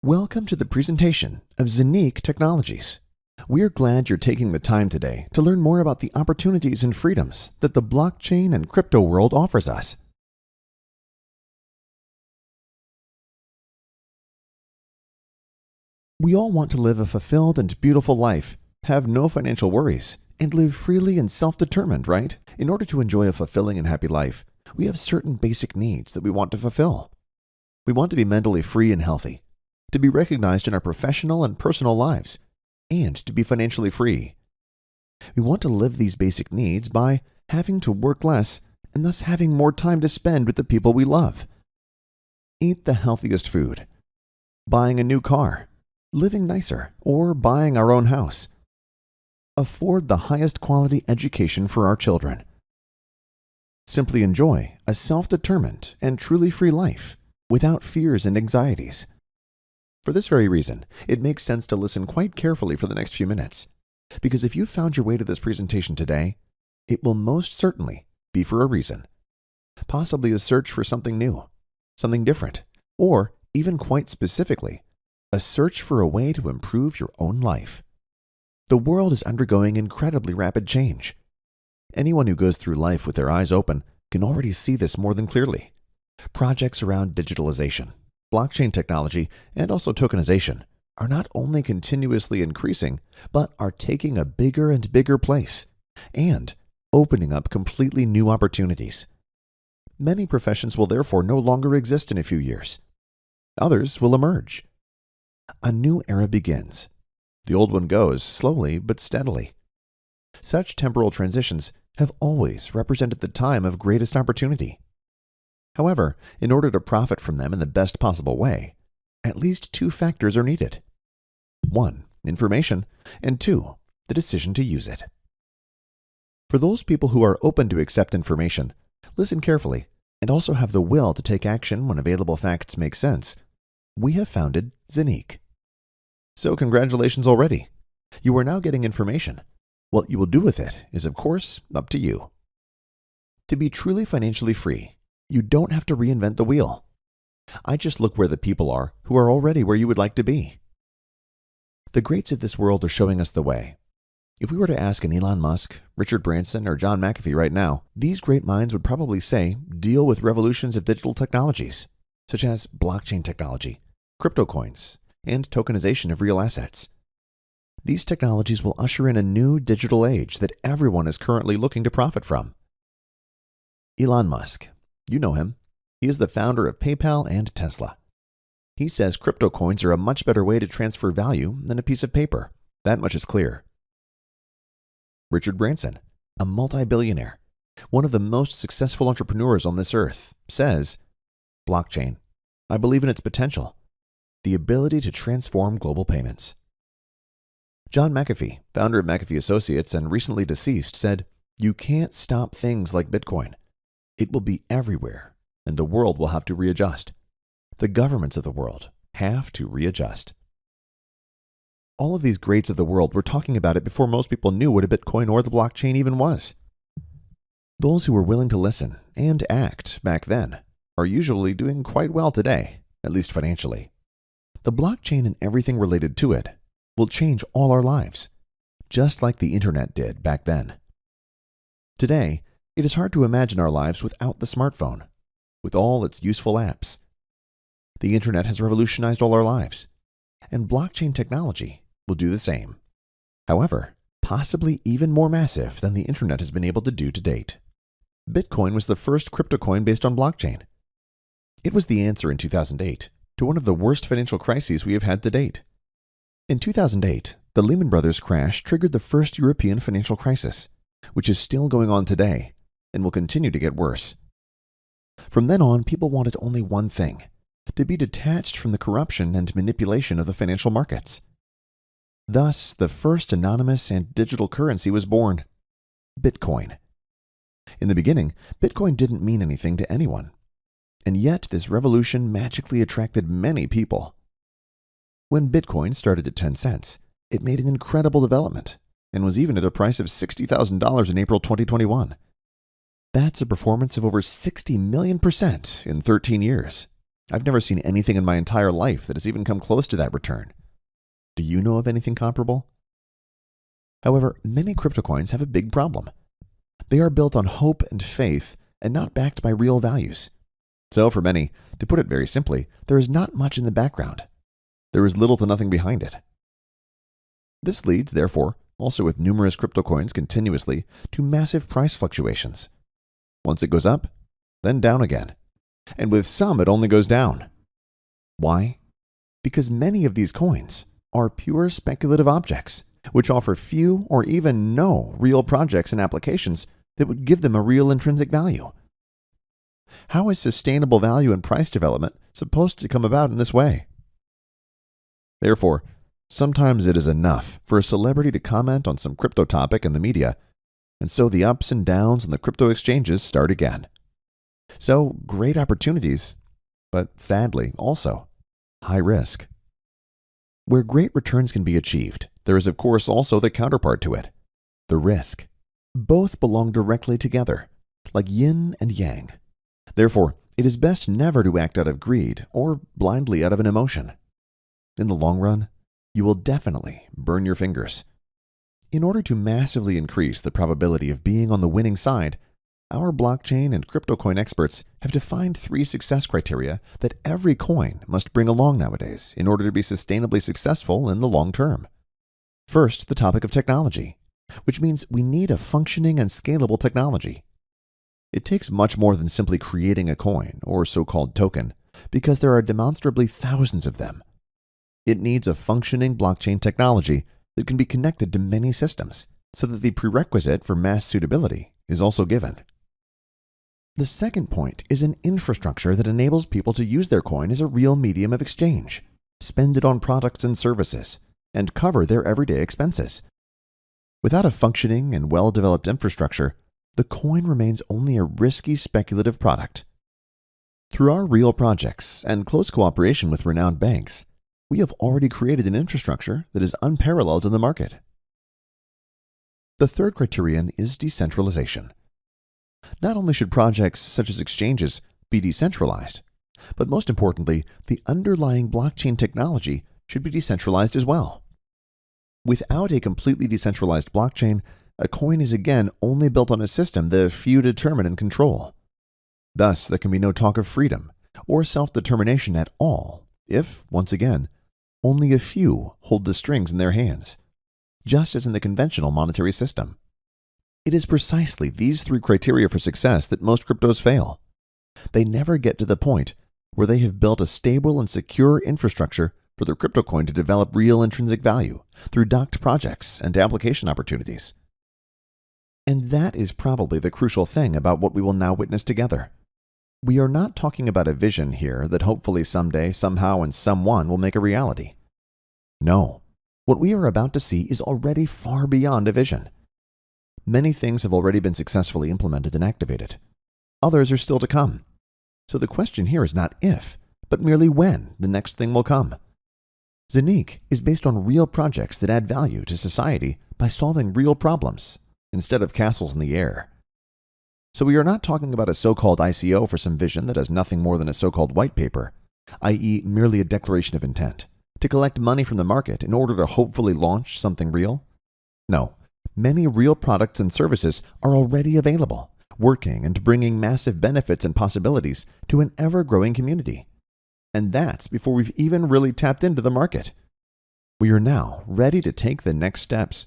Welcome to the presentation of ZENIQ Technologies. We're glad you're taking the time today to learn more about the opportunities and freedoms that the blockchain and crypto world offers us. We all want to live a fulfilled and beautiful life, have no financial worries, and live freely and self-determined, right? In order to enjoy a fulfilling and happy life, we have certain basic needs that we want to fulfill. We want to be mentally free and healthy, to be recognized in our professional and personal lives, and to be financially free. We want to live these basic needs by having to work less and thus having more time to spend with the people we love. Eat the healthiest food, buying a new car, living nicer, or buying our own house. Afford the highest quality education for our children. Simply enjoy a self-determined and truly free life without fears and anxieties. For this very reason, it makes sense to listen quite carefully for the next few minutes, because if you found your way to this presentation today, it will most certainly be for a reason. Possibly a search for something new, something different, or even quite specifically, a search for a way to improve your own life. The world is undergoing incredibly rapid change. Anyone who goes through life with their eyes open can already see this more than clearly. Projects around digitalization, blockchain technology, and also tokenization are not only continuously increasing, but are taking a bigger and bigger place and opening up completely new opportunities. Many professions will therefore no longer exist in a few years. Others will emerge. A new era begins. The old one goes slowly but steadily. Such temporal transitions have always represented the time of greatest opportunity. However, in order to profit from them in the best possible way, at least two factors are needed. 1, information, and 2, the decision to use it. For those people who are open to accept information, listen carefully, and also have the will to take action when available facts make sense, we have founded ZENIQ. So congratulations already. You are now getting information. What you will do with it is, of course, up to you. To be truly financially free, you don't have to reinvent the wheel. I just look where the people are who are already where you would like to be. The greats of this world are showing us the way. If we were to ask an Elon Musk, Richard Branson, or John McAfee right now, these great minds would probably say, deal with revolutions of digital technologies, such as blockchain technology, crypto coins, and tokenization of real assets. These technologies will usher in a new digital age that everyone is currently looking to profit from. Elon Musk, you know him. He is the founder of PayPal and Tesla. He says crypto coins are a much better way to transfer value than a piece of paper. That much is clear. Richard Branson, a multi-billionaire, one of the most successful entrepreneurs on this earth, says, blockchain, I believe in its potential. The ability to transform global payments. John McAfee, founder of McAfee Associates and recently deceased, said, you can't stop things like Bitcoin. It will be everywhere, and the world will have to readjust. The governments of the world have to readjust. All of these greats of the world were talking about it before most people knew what a Bitcoin or the blockchain even was. Those who were willing to listen and act back then are usually doing quite well today, at least financially. The blockchain and everything related to it will change all our lives, just like the internet did back then. Today, it is hard to imagine our lives without the smartphone, with all its useful apps. The internet has revolutionized all our lives, and blockchain technology will do the same. However, possibly even more massive than the internet has been able to do to date. Bitcoin was the first crypto coin based on blockchain. It was the answer in 2008 to one of the worst financial crises we have had to date. In 2008, the Lehman Brothers crash triggered the first European financial crisis, which is still going on today and will continue to get worse. From then on, people wanted only one thing, to be detached from the corruption and manipulation of the financial markets. Thus, the first anonymous and digital currency was born, Bitcoin. In the beginning, Bitcoin didn't mean anything to anyone. And yet, this revolution magically attracted many people. When Bitcoin started at 10 cents, it made an incredible development and was even at a price of $60,000 in April 2021. That's a performance of over 60 million% in 13 years. I've never seen anything in my entire life that has even come close to that return. Do you know of anything comparable? However, many crypto coins have a big problem. They are built on hope and faith and not backed by real values. So for many, to put it very simply, there is not much in the background. There is little to nothing behind it. This leads, therefore, also with numerous crypto coins continuously, to massive price fluctuations. Once it goes up, then down again. And with some, it only goes down. Why? Because many of these coins are pure speculative objects, which offer few or even no real projects and applications that would give them a real intrinsic value. How is sustainable value and price development supposed to come about in this way? Therefore, sometimes it is enough for a celebrity to comment on some crypto topic in the media, and so the ups and downs on the crypto exchanges start again. So, great opportunities, but sadly also high risk. Where great returns can be achieved, there is of course also the counterpart to it, the risk. Both belong directly together, like yin and yang. Therefore, it is best never to act out of greed or blindly out of an emotion. In the long run, you will definitely burn your fingers. In order to massively increase the probability of being on the winning side, our blockchain and crypto coin experts have defined 3 success criteria that every coin must bring along nowadays in order to be sustainably successful in the long term. First, the topic of technology, which means we need a functioning and scalable technology. It takes much more than simply creating a coin or so-called token, because there are demonstrably thousands of them. It needs a functioning blockchain technology that can be connected to many systems, so that the prerequisite for mass suitability is also given. The second point is an infrastructure that enables people to use their coin as a real medium of exchange, spend it on products and services, and cover their everyday expenses. Without a functioning and well-developed infrastructure, the coin remains only a risky speculative product. Through our real projects and close cooperation with renowned banks, we have already created an infrastructure that is unparalleled in the market. The third criterion is decentralization. Not only should projects such as exchanges be decentralized, but most importantly, the underlying blockchain technology should be decentralized as well. Without a completely decentralized blockchain, a coin is again only built on a system that a few determine and control. Thus, there can be no talk of freedom or self-determination at all if, once again, only a few hold the strings in their hands, just as in the conventional monetary system. It is precisely these 3 criteria for success that most cryptos fail. They never get to the point where they have built a stable and secure infrastructure for their crypto coin to develop real intrinsic value through docked projects and application opportunities. And that is probably the crucial thing about what we will now witness together. We are not talking about a vision here that hopefully someday, somehow, and someone will make a reality. No, what we are about to see is already far beyond a vision. Many things have already been successfully implemented and activated. Others are still to come. So the question here is not if, but merely when the next thing will come. ZENIQ is based on real projects that add value to society by solving real problems instead of castles in the air. So we are not talking about a so-called ICO for some vision that has nothing more than a so-called white paper, i.e. merely a declaration of intent, to collect money from the market in order to hopefully launch something real. No, many real products and services are already available, working and bringing massive benefits and possibilities to an ever-growing community. And that's before we've even really tapped into the market. We are now ready to take the next steps,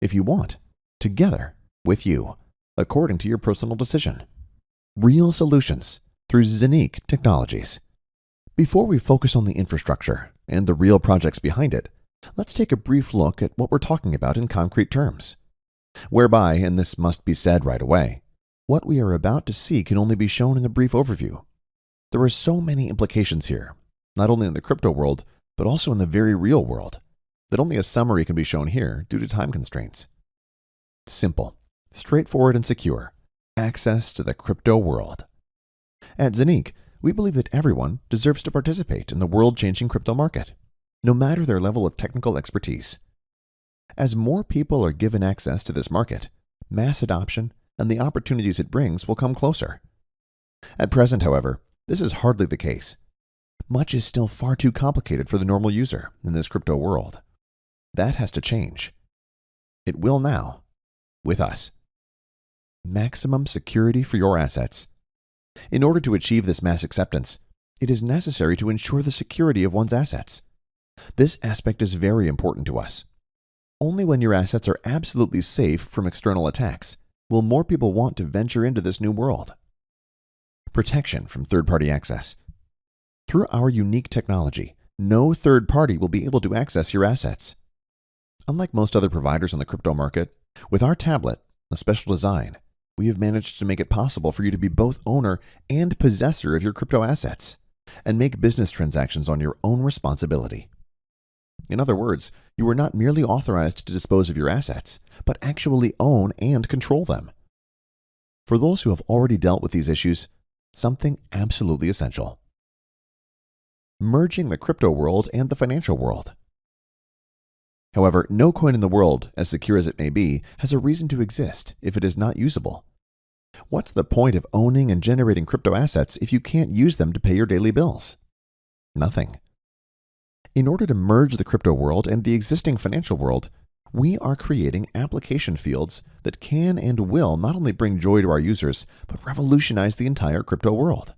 if you want, together with you, according to your personal decision. Real solutions through ZENIQ Technologies. Before we focus on the infrastructure and the real projects behind it, let's take a brief look at what we're talking about in concrete terms. Whereby, and this must be said right away, what we are about to see can only be shown in a brief overview. There are so many implications here, not only in the crypto world, but also in the very real world, that only a summary can be shown here due to time constraints. Simple, straightforward, and secure. Access to the crypto world. At ZENIQ, we believe that everyone deserves to participate in the world-changing crypto market, no matter their level of technical expertise. As more people are given access to this market, mass adoption and the opportunities it brings will come closer. At present, however, this is hardly the case, Much is still far too complicated for the normal user in this crypto world. That has to change. It will now, with us. Maximum security for your assets. In order to achieve this mass acceptance, it is necessary to ensure the security of one's assets. This aspect is very important to us. Only when your assets are absolutely safe from external attacks will more people want to venture into this new world. Protection from third-party access. Through our unique technology, no third party will be able to access your assets. Unlike most other providers on the crypto market, with our tablet, a special design, we have managed to make it possible for you to be both owner and possessor of your crypto assets and make business transactions on your own responsibility. In other words, you are not merely authorized to dispose of your assets, but actually own and control them. For those who have already dealt with these issues, something absolutely essential. Merging the crypto world and the financial world. However, no coin in the world, as secure as it may be, has a reason to exist if it is not usable. What's the point of owning and generating crypto assets if you can't use them to pay your daily bills? Nothing. In order to merge the crypto world and the existing financial world, we are creating application fields that can and will not only bring joy to our users, but revolutionize the entire crypto world.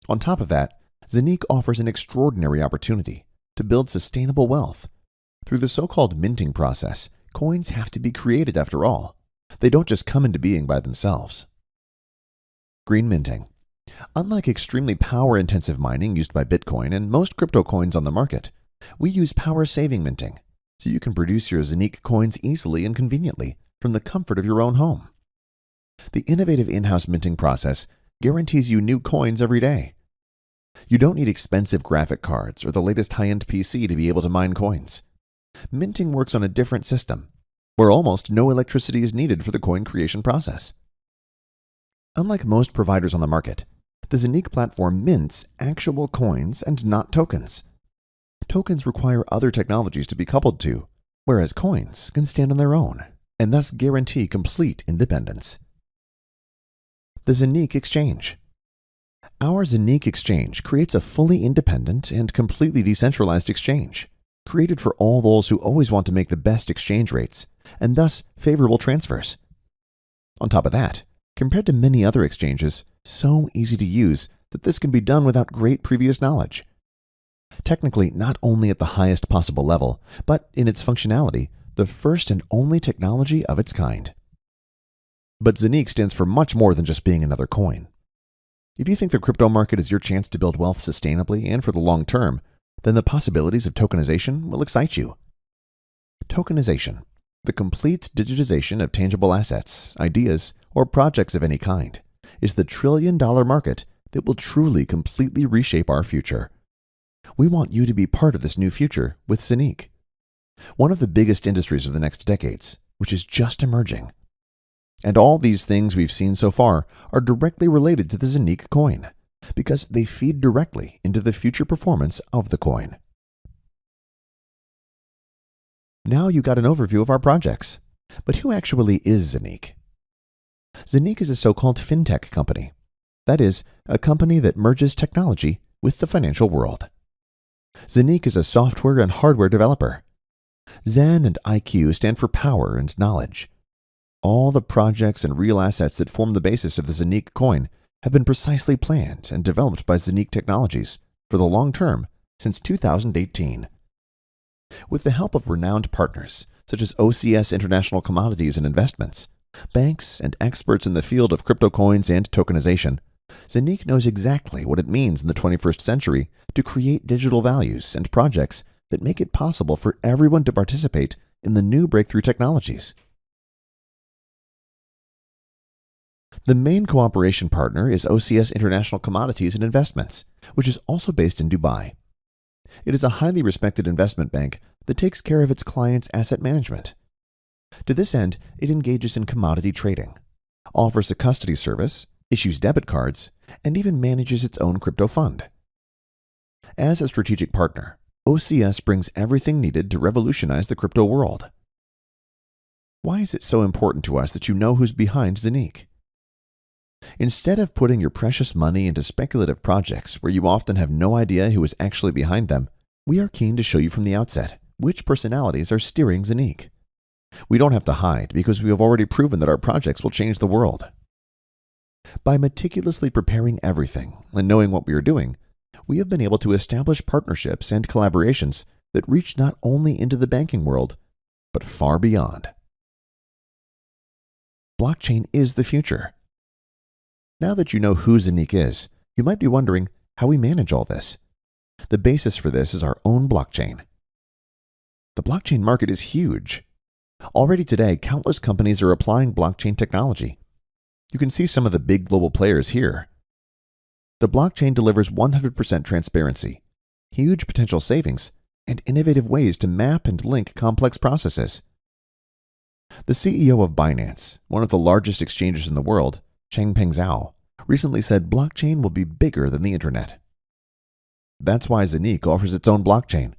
On top of that, ZENIQ offers an extraordinary opportunity to build sustainable wealth. Through the so-called minting process, coins have to be created after all. They don't just come into being by themselves. Green minting. Unlike extremely power-intensive mining used by Bitcoin and most crypto coins on the market, we use power-saving minting, so you can produce your ZENIQ coins easily and conveniently from the comfort of your own home. The innovative in-house minting process guarantees you new coins every day. You don't need expensive graphic cards or the latest high-end PC to be able to mine coins. Minting works on a different system, where almost no electricity is needed for the coin creation process. Unlike most providers on the market, the ZENIQ platform mints actual coins and not tokens. Tokens require other technologies to be coupled to, whereas coins can stand on their own and thus guarantee complete independence. The ZENIQ Exchange. Our ZENIQ Exchange creates a fully independent and completely decentralized exchange, created for all those who always want to make the best exchange rates and thus favorable transfers. On top of that, compared to many other exchanges, so easy to use that this can be done without great previous knowledge. Technically, not only at the highest possible level, but in its functionality, the first and only technology of its kind. But ZENIQ stands for much more than just being another coin. If you think the crypto market is your chance to build wealth sustainably and for the long term, then the possibilities of tokenization will excite you. Tokenization, the complete digitization of tangible assets, ideas, or projects of any kind, is the trillion-dollar market that will truly completely reshape our future. We want you to be part of this new future with ZENIQ, one of the biggest industries of the next decades, which is just emerging. And all these things we've seen so far are directly related to the ZENIQ coin, because they feed directly into the future performance of the coin. Now you got an overview of our projects, but who actually is ZENIQ? ZENIQ is a so-called fintech company. That is, a company that merges technology with the financial world. ZENIQ is a software and hardware developer. Zen and IQ stand for power and knowledge. All the projects and real assets that form the basis of the ZENIQ coin have been precisely planned and developed by ZENIQ Technologies for the long term since 2018. With the help of renowned partners such as OCS International Commodities and Investments, banks, and experts in the field of crypto coins and tokenization, ZENIQ knows exactly what it means in the 21st century to create digital values and projects that make it possible for everyone to participate in the new breakthrough technologies. The main cooperation partner is OCS International Commodities and Investments, which is also based in Dubai. It is a highly respected investment bank that takes care of its clients' asset management. To this end, it engages in commodity trading, offers a custody service, issues debit cards, and even manages its own crypto fund. As a strategic partner, OCS brings everything needed to revolutionize the crypto world. Why is it so important to us that you know who's behind ZENIQ? Instead of putting your precious money into speculative projects where you often have no idea who is actually behind them, we are keen to show you from the outset which personalities are steering ZENIQ. We don't have to hide because we have already proven that our projects will change the world. By meticulously preparing everything and knowing what we are doing, we have been able to establish partnerships and collaborations that reach not only into the banking world, but far beyond. Blockchain is the future. Now that you know who ZENIQ is, you might be wondering how we manage all this. The basis for this is our own blockchain. The blockchain market is huge. Already today, countless companies are applying blockchain technology. You can see some of the big global players here. The blockchain delivers 100% transparency, huge potential savings, and innovative ways to map and link complex processes. The CEO of Binance, one of the largest exchanges in the world, 𝗙𝗘𝗧𝗏, recently said blockchain will be bigger than the internet. That's why ZENIQ offers its own blockchain,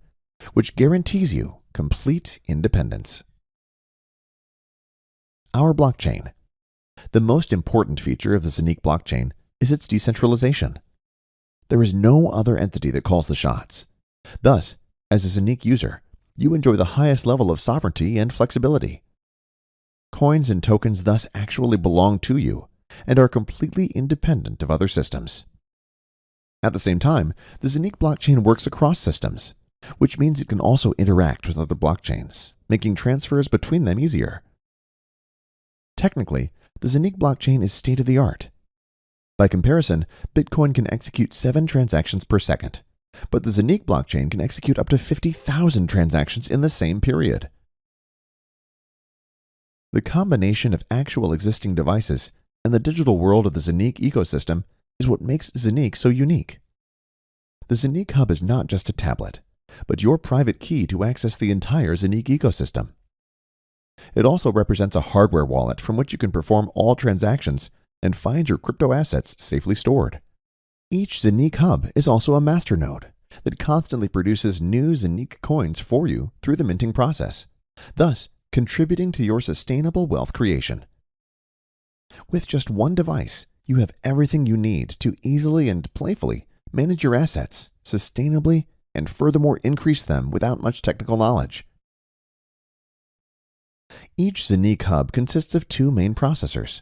which guarantees you complete independence. Our blockchain. The most important feature of the ZENIQ blockchain is its decentralization. There is no other entity that calls the shots. Thus, as a ZENIQ user, you enjoy the highest level of sovereignty and flexibility. Coins and tokens thus actually belong to you and are completely independent of other systems. At the same time, the ZENIQ blockchain works across systems, which means it can also interact with other blockchains, making transfers between them easier. Technically, the ZENIQ blockchain is state-of-the-art. By comparison, Bitcoin can execute 7 transactions per second, but the ZENIQ blockchain can execute up to 50,000 transactions in the same period. The combination of actual existing devices and the digital world of the ZENIQ ecosystem is what makes ZENIQ so unique. The ZENIQ Hub is not just a tablet, but your private key to access the entire ZENIQ ecosystem. It also represents a hardware wallet from which you can perform all transactions and find your crypto assets safely stored. Each ZENIQ Hub is also a masternode that constantly produces new ZENIQ coins for you through the minting process, thus contributing to your sustainable wealth creation. With just one device, you have everything you need to easily and playfully manage your assets sustainably and furthermore increase them without much technical knowledge. Each ZENIQ Hub consists of 2 main processors.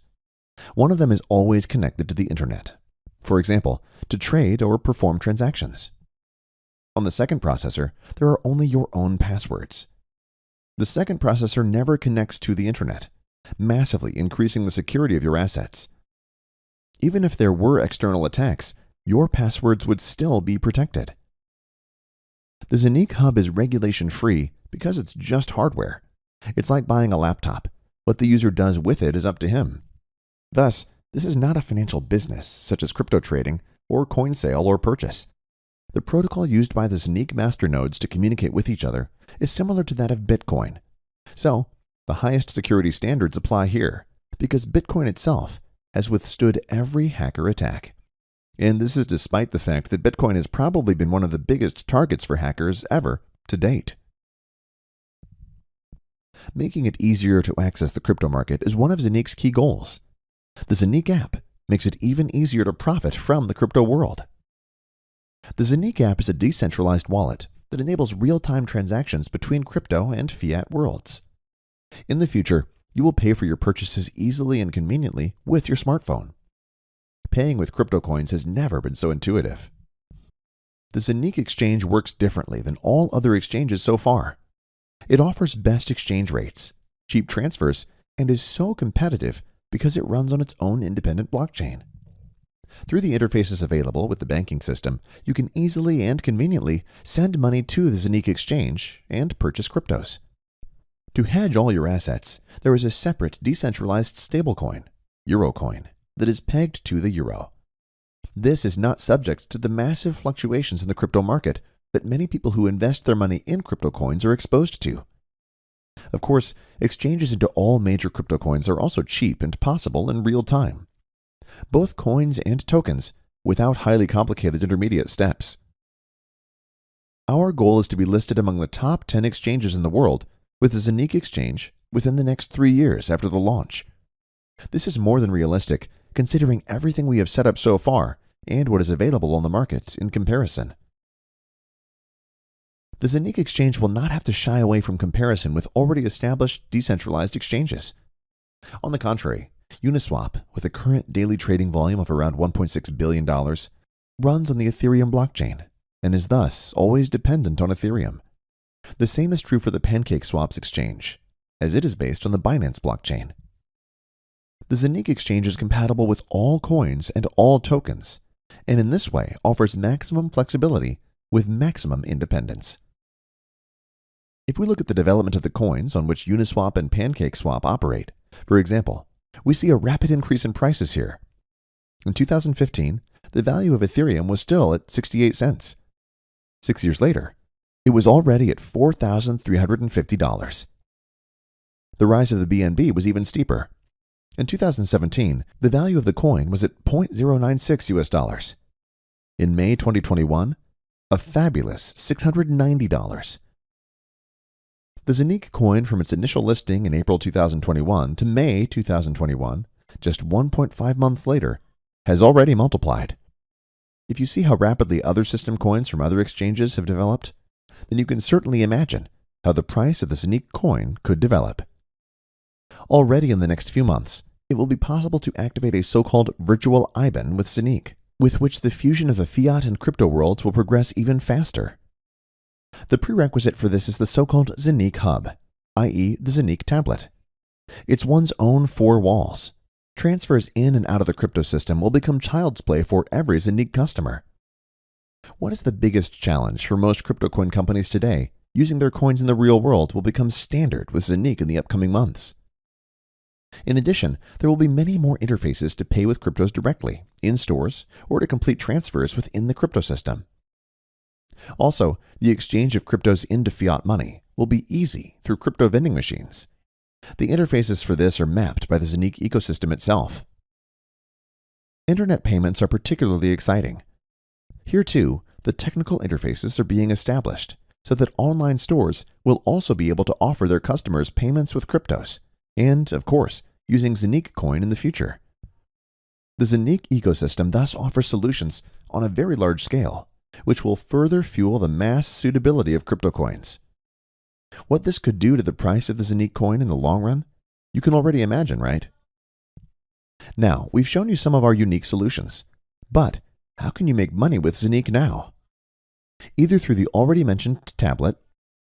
One of them is always connected to the internet, for example, to trade or perform transactions. On the second processor, there are only your own passwords. The second processor never connects to the internet, massively increasing the security of your assets. Even if there were external attacks, your passwords would still be protected. The ZENIQ Hub is regulation-free because it's just hardware. It's like buying a laptop. What the user does with it is up to him. Thus, this is not a financial business such as crypto trading or coin sale or purchase. The protocol used by the ZENIQ masternodes to communicate with each other is similar to that of Bitcoin. So, the highest security standards apply here because Bitcoin itself has withstood every hacker attack. And this is despite the fact that Bitcoin has probably been one of the biggest targets for hackers ever to date. Making it easier to access the crypto market is one of ZENIQ's key goals. The ZENIQ app makes it even easier to profit from the crypto world. The ZENIQ app is a decentralized wallet that enables real-time transactions between crypto and fiat worlds. In the future, you will pay for your purchases easily and conveniently with your smartphone. Paying with crypto coins has never been so intuitive. The ZENIQ Exchange works differently than all other exchanges so far. It offers best exchange rates, cheap transfers, and is so competitive because it runs on its own independent blockchain. Through the interfaces available with the banking system, you can easily and conveniently send money to the ZENIQ Exchange and purchase cryptos. To hedge all your assets, there is a separate decentralized stablecoin, Eurocoin, that is pegged to the euro. This is not subject to the massive fluctuations in the crypto market that many people who invest their money in crypto coins are exposed to. Of course, exchanges into all major crypto coins are also cheap and possible in real time. Both coins and tokens, without highly complicated intermediate steps. Our goal is to be listed among the top 10 exchanges in the world with the ZENIQ Exchange within the next 3 years after the launch. This is more than realistic considering everything we have set up so far and what is available on the market in comparison. The ZENIQ Exchange will not have to shy away from comparison with already established decentralized exchanges. On the contrary, Uniswap, with a current daily trading volume of around $1.6 billion, runs on the Ethereum blockchain and is thus always dependent on Ethereum. The same is true for the PancakeSwap's exchange, as it is based on the Binance blockchain. The ZENIQ Exchange is compatible with all coins and all tokens, and in this way offers maximum flexibility with maximum independence. If we look at the development of the coins on which Uniswap and PancakeSwap operate, for example, we see a rapid increase in prices here. In 2015, the value of Ethereum was still at 68 cents. 6 years later, it was already at $4,350. The rise of the BNB was even steeper. In 2017, the value of the coin was at $0.096. In May 2021, a fabulous $690. The ZENIQ coin from its initial listing in April 2021 to May 2021, just 1.5 months later, has already multiplied. If you see how rapidly other system coins from other exchanges have developed, then you can certainly imagine how the price of the ZENIQ coin could develop. Already in the next few months, it will be possible to activate a so-called virtual IBAN with ZENIQ, with which the fusion of the fiat and crypto worlds will progress even faster. The prerequisite for this is the so-called ZENIQ Hub, i.e. the ZENIQ tablet. It's one's own four walls. Transfers in and out of the crypto system will become child's play for every ZENIQ customer. What is the biggest challenge for most crypto coin companies today? Using their coins in the real world will become standard with ZENIQ in the upcoming months. In addition, there will be many more interfaces to pay with cryptos directly, in stores, or to complete transfers within the crypto system. Also, the exchange of cryptos into fiat money will be easy through crypto vending machines. The interfaces for this are mapped by the ZENIQ ecosystem itself. Internet payments are particularly exciting. Here too, the technical interfaces are being established so that online stores will also be able to offer their customers payments with cryptos and, of course, using ZENIQ coin in the future. The ZENIQ ecosystem thus offers solutions on a very large scale, which will further fuel the mass suitability of crypto coins. What this could do to the price of the ZENIQ coin in the long run, you can already imagine, right? Now, we've shown you some of our unique solutions, but how can you make money with ZENIQ now? Either through the already mentioned tablet,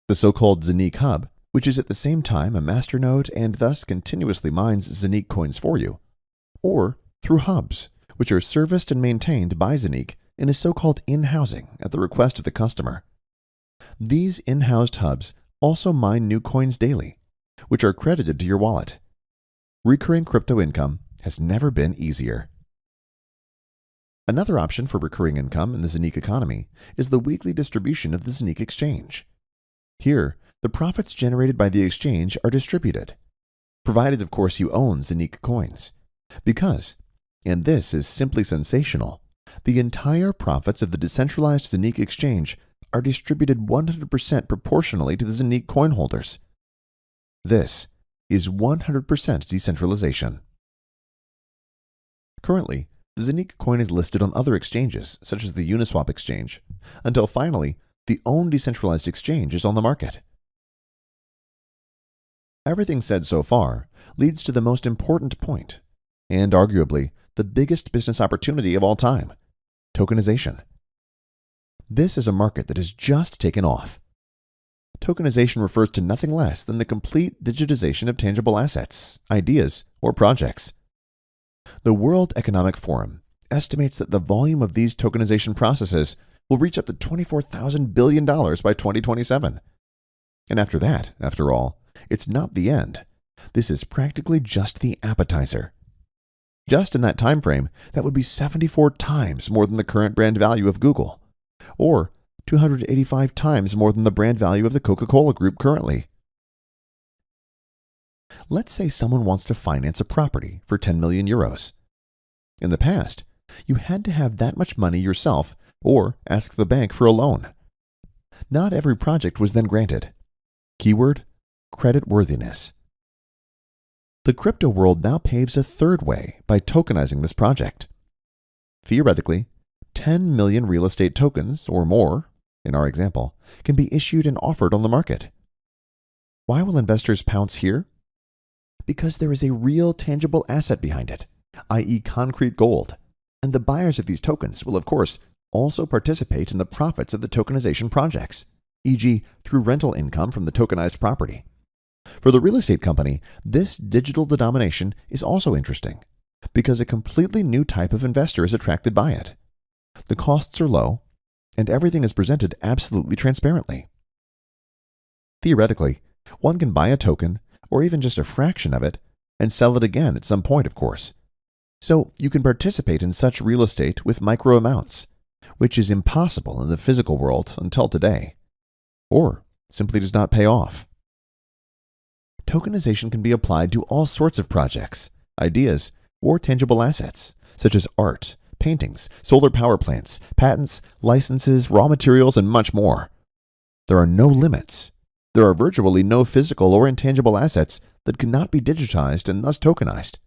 the so-called ZENIQ Hub, which is at the same time a masternode and thus continuously mines ZENIQ coins for you, or through hubs, which are serviced and maintained by ZENIQ in a so-called in-housing at the request of the customer. These in-housed hubs also mine new coins daily, which are credited to your wallet. Recurring crypto income has never been easier. Another option for recurring income in the ZENIQ economy is the weekly distribution of the ZENIQ Exchange. Here, the profits generated by the exchange are distributed, provided of course you own ZENIQ coins, because, and this is simply sensational, the entire profits of the decentralized ZENIQ Exchange are distributed 100% proportionally to the ZENIQ coin holders. This is 100% decentralization. Currently, the ZENIQ coin is listed on other exchanges, such as the Uniswap exchange, until finally, the own decentralized exchange is on the market. Everything said so far leads to the most important point, and arguably the biggest business opportunity of all time: tokenization. This is a market that has just taken off. Tokenization refers to nothing less than the complete digitization of tangible assets, ideas, or projects. The World Economic Forum estimates that the volume of these tokenization processes will reach up to $24,000 billion by 2027. And after that, after all, it's not the end. This is practically just the appetizer. Just in that time frame, that would be 74 times more than the current brand value of Google, or 285 times more than the brand value of the Coca-Cola Group currently. Let's say someone wants to finance a property for 10 million euros. In the past, you had to have that much money yourself or ask the bank for a loan. Not every project was then granted. Keyword: creditworthiness. The crypto world now paves a third way by tokenizing this project. Theoretically, 10 million real estate tokens or more, in our example, can be issued and offered on the market. Why will investors pounce here? Because there is a real tangible asset behind it, i.e. concrete gold, and the buyers of these tokens will, of course, also participate in the profits of the tokenization projects, e.g. through rental income from the tokenized property. For the real estate company, this digital denomination is also interesting because a completely new type of investor is attracted by it. The costs are low, and everything is presented absolutely transparently. Theoretically, one can buy a token, or even just a fraction of it, and sell it again at some point, of course. So you can participate in such real estate with micro amounts, which is impossible in the physical world until today, or simply does not pay off. Tokenization can be applied to all sorts of projects, ideas, or tangible assets, such as art, paintings, solar power plants, patents, licenses, raw materials, and much more. There are no limits. There are virtually no physical or intangible assets that cannot be digitized and thus tokenized.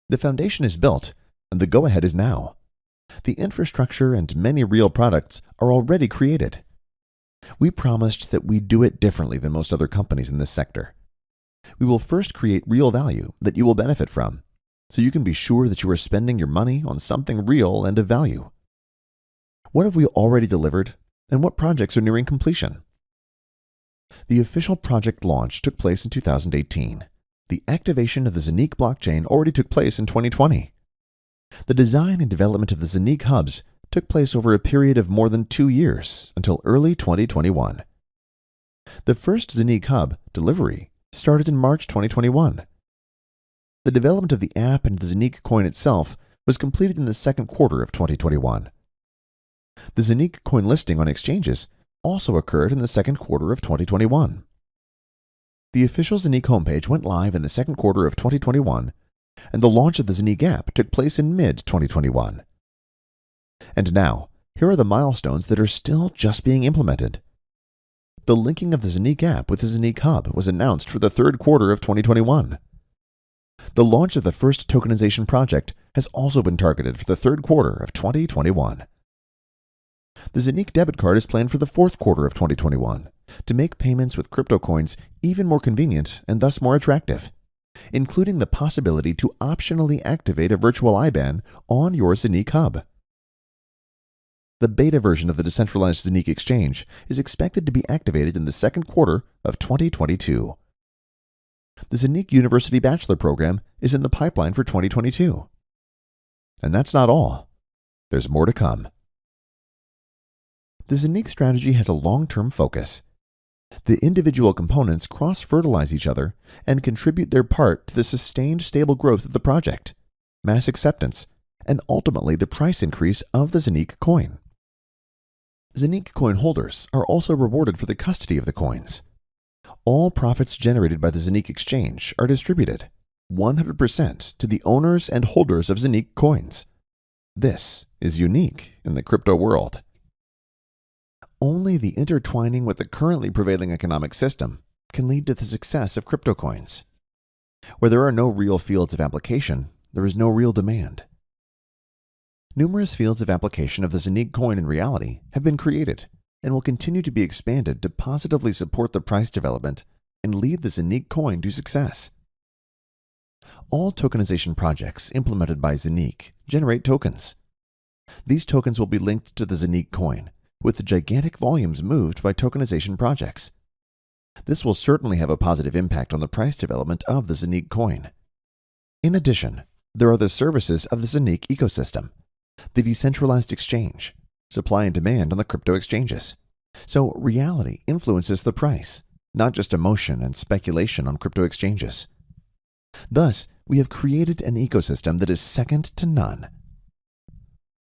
The foundation is built, and the go-ahead is now. The infrastructure and many real products are already created. We promised that we'd do it differently than most other companies in this sector. We will first create real value that you will benefit from, so you can be sure that you are spending your money on something real and of value. What have we already delivered, and what projects are nearing completion? The official project launch took place in 2018. The activation of the ZENIQ blockchain already took place in 2020. The design and development of the ZENIQ hubs took place over a period of more than 2 years until early 2021. The first ZENIQ hub, Delivery, started in March 2021. The development of the app and the ZENIQ coin itself was completed in the second quarter of 2021. The ZENIQ coin listing on exchanges also occurred in the second quarter of 2021. The official ZENIQ homepage went live in the second quarter of 2021, and the launch of the ZENIQ app took place in mid-2021. And now, here are the milestones that are still just being implemented. The linking of the ZENIQ app with the ZENIQ hub was announced for the third quarter of 2021. The launch of the first tokenization project has also been targeted for the third quarter of 2021. The ZENIQ debit card is planned for the fourth quarter of 2021 to make payments with crypto coins even more convenient and thus more attractive, including the possibility to optionally activate a virtual IBAN on your ZENIQ hub. The beta version of the decentralized ZENIQ Exchange is expected to be activated in the second quarter of 2022. The ZENIQ University Bachelor Program is in the pipeline for 2022. And that's not all. There's more to come. The ZENIQ strategy has a long-term focus. The individual components cross-fertilize each other and contribute their part to the sustained stable growth of the project, mass acceptance, and ultimately the price increase of the ZENIQ coin. ZENIQ coin holders are also rewarded for the custody of the coins. All profits generated by the ZENIQ Exchange are distributed 100% to the owners and holders of ZENIQ coins. This is unique in the crypto world. Only the intertwining with the currently prevailing economic system can lead to the success of crypto coins. Where there are no real fields of application, there is no real demand. Numerous fields of application of the ZENIQ coin in reality have been created and will continue to be expanded to positively support the price development and lead the ZENIQ coin to success. All tokenization projects implemented by ZENIQ generate tokens. These tokens will be linked to the ZENIQ coin, with the gigantic volumes moved by tokenization projects. This will certainly have a positive impact on the price development of the ZENIQ coin. In addition, there are the services of the ZENIQ ecosystem, the decentralized exchange, supply and demand on the crypto exchanges. So reality influences the price, not just emotion and speculation on crypto exchanges. Thus, we have created an ecosystem that is second to none.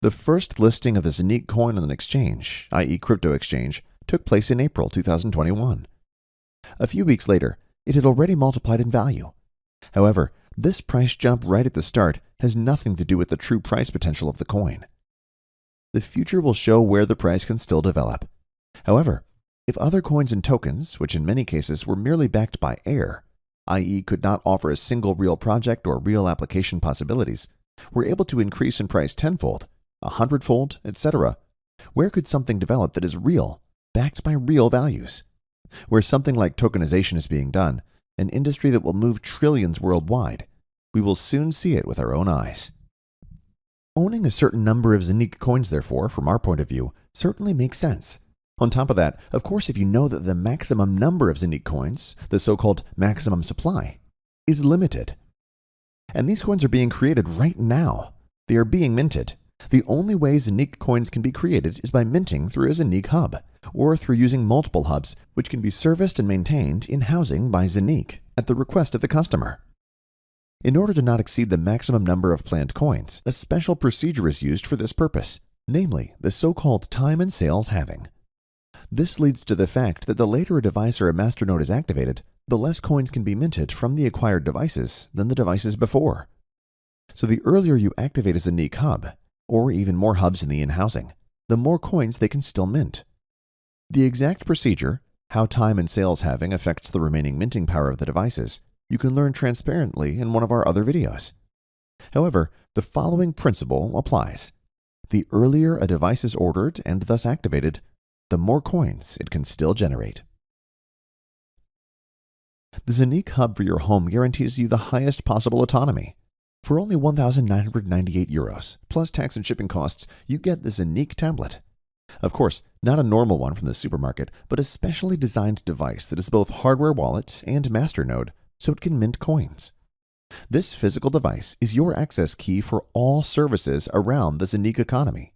The first listing of the ZENIQ coin on an exchange, i.e. crypto exchange, took place in April 2021. A few weeks later, it had already multiplied in value. However, this price jump right at the start has nothing to do with the true price potential of the coin. The future will show where the price can still develop. However, if other coins and tokens, which in many cases were merely backed by air, i.e. could not offer a single real project or real application possibilities, were able to increase in price tenfold, 100-fold, etc., where could something develop that is real, backed by real values? Where something like tokenization is being done, an industry that will move trillions worldwide, we will soon see it with our own eyes. Owning a certain number of ZENIQ coins, therefore, from our point of view, certainly makes sense. On top of that, of course, if you know that the maximum number of ZENIQ coins, the so-called maximum supply, is limited. And these coins are being created right now. They are being minted. The only way ZENIQ coins can be created is by minting through a ZENIQ hub, or through using multiple hubs, which can be serviced and maintained in housing by ZENIQ at the request of the customer. In order to not exceed the maximum number of planned coins, a special procedure is used for this purpose, namely the so-called time and sales halving. This leads to the fact that the later a device or a masternode is activated, the less coins can be minted from the acquired devices than the devices before. So the earlier you activate a ZENIQ hub, or even more hubs in the in-housing, the more coins they can still mint. The exact procedure, how time and sales halving affects the remaining minting power of the devices, you can learn transparently in one of our other videos. However, the following principle applies. The earlier a device is ordered and thus activated, the more coins it can still generate. The ZENIQ hub for your home guarantees you the highest possible autonomy. For only €1,998, plus tax and shipping costs, you get the ZENIQ tablet. Of course, not a normal one from the supermarket, but a specially designed device that is both hardware wallet and masternode, so it can mint coins. This physical device is your access key for all services around the ZENIQ economy,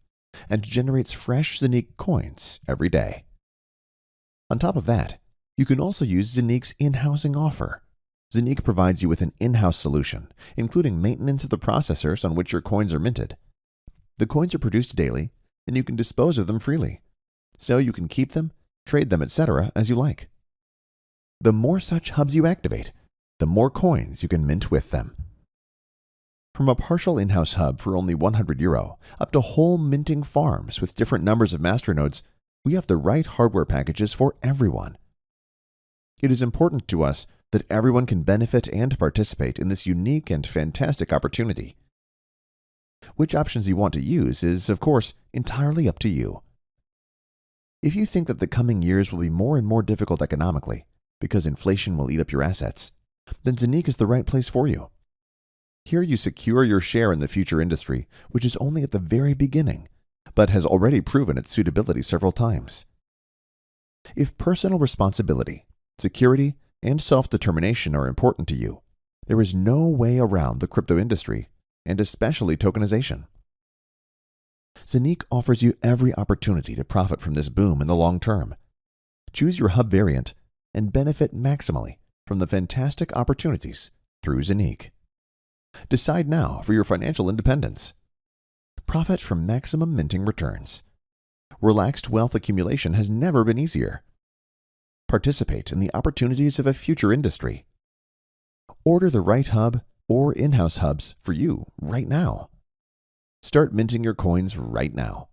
and generates fresh ZENIQ coins every day. On top of that, you can also use ZENIQ's in-housing offer. ZENIQ provides you with an in-house solution, including maintenance of the processors on which your coins are minted. The coins are produced daily, and you can dispose of them freely, so you can keep them, trade them, etc. as you like. The more such hubs you activate, the more coins you can mint with them. From a partial in-house hub for only €100 up to whole minting farms with different numbers of masternodes, we have the right hardware packages for everyone. It is important to us that everyone can benefit and participate in this unique and fantastic opportunity. Which options you want to use is, of course, entirely up to you. If you think that the coming years will be more and more difficult economically, because inflation will eat up your assets, then ZENIQ is the right place for you. Here you secure your share in the future industry, which is only at the very beginning, but has already proven its suitability several times. If personal responsibility, security, and self-determination are important to you, there is no way around the crypto industry, and especially tokenization. ZENIQ offers you every opportunity to profit from this boom in the long term. Choose your hub variant and benefit maximally from the fantastic opportunities through ZENIQ. Decide now for your financial independence. Profit from maximum minting returns. Relaxed wealth accumulation has never been easier. Participate in the opportunities of a future industry. Order the right hub or in-house hubs for you right now. Start minting your coins right now.